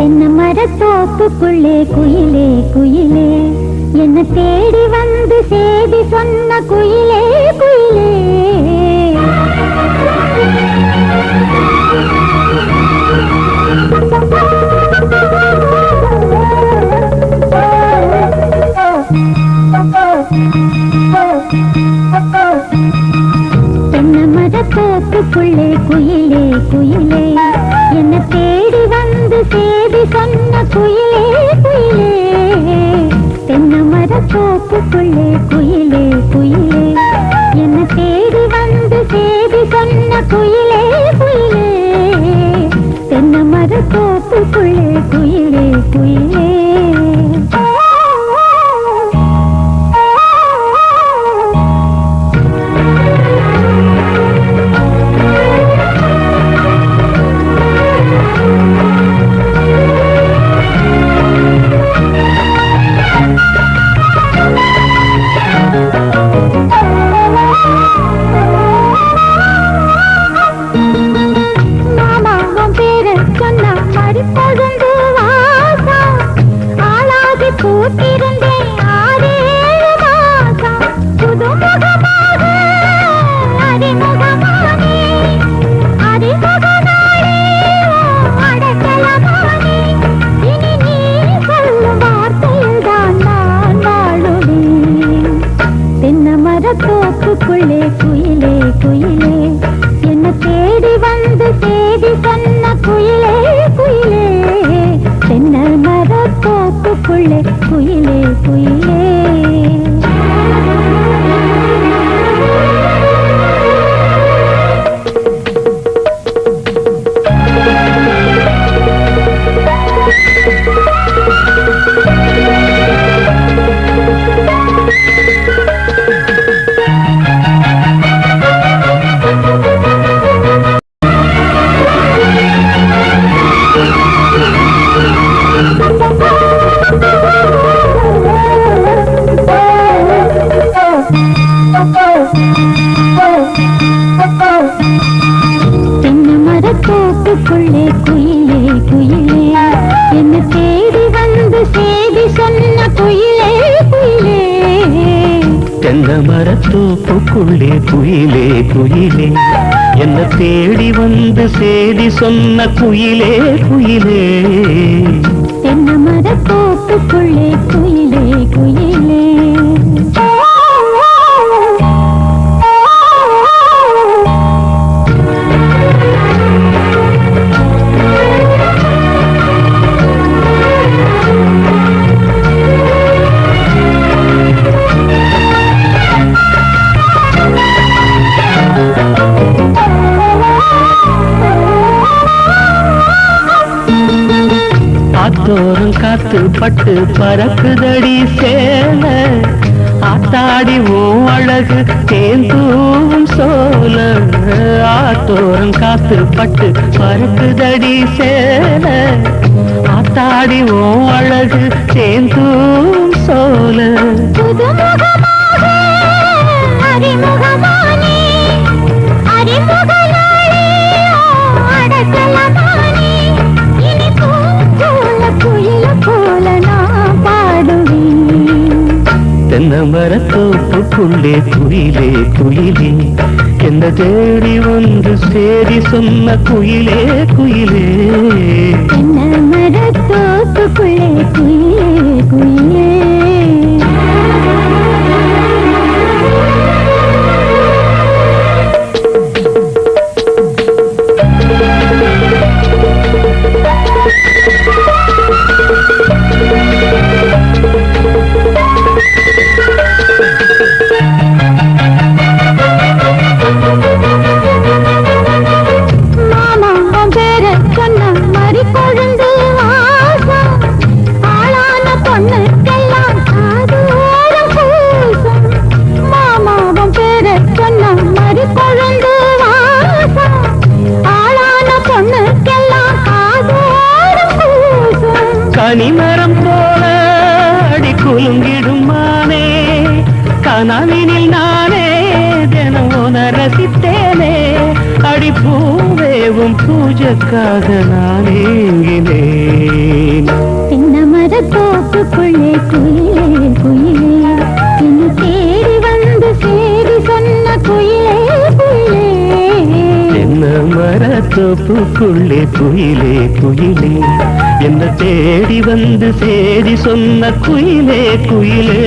தென்னை மரத்தோப்புக்குள்ளே குயிலே குயிலே என்ன தேடி வந்து சேதி சொன்ன குயிலே குயிலே தென்னை மரத்தோப்புக்குள்ளே குயிலே குயிலே என்ன தேடி வந்து சேதி சொன்ன குயிலே குயிலே தென்னை மரத்தோப்புக்குள்ளே குயிலே குயிலே என்ன தேடி வந்து சேதி சொன்ன குயிலே குயிலே தென்னை மரத்தோப்புக்குள்ளே குயிலே குயிலே தோப்புக்குள்ளே குயிலே குயிலே என்ன தேடி வந்து சேதி சொன்ன குயிலே குயிலே தென்னை மரத்தோப்புக்குள்ளே குயிலே குயிலே தென்னை மரத்தோப்புக்குள்ளே குயிலே குயிலே என்ன தேடி வந்து சேதி சொன்ன குயிலே குயிலே தென்னை மரத்தோப்புக்குள்ளே குயிலே குயிலே என்ன தேடி வந்து சேதி சொன்ன குயிலே குயிலே தென்னை மரத்தோப்புக்குள்ளே குயிலே குயிலே ஆத்தோரம் காத்து பட்டு பறக்குதடி சேல ஆத்தாடி ஓ அழகு தேந்தூவும் சோல ஆத்தோரம் காத்து பட்டு பறக்குதடி சேல ஆத்தாடி ஓ அழகு தேந்தூவும் சோல தென்னை மரத்தோப்புக்குள்ளே குயிலே குயிலே என்ன தேடி வந்து சேதி சொன்ன குயிலே குயிலே தென்னை மரத்தோப்புக்குள்ளே குயிலே குயிலே கனிமரம் போல அடி குலுங்கிடும் மானே கனவினில் நானே தினம் ரசித்தேனே அடி பூவேவும் பூஜைக்காக நான் ஏங்கினேன் தோப்புக்குள்ளே குயிலே குயிலே என்ன தேடி வந்து சேதி சொன்ன குயிலே குயிலே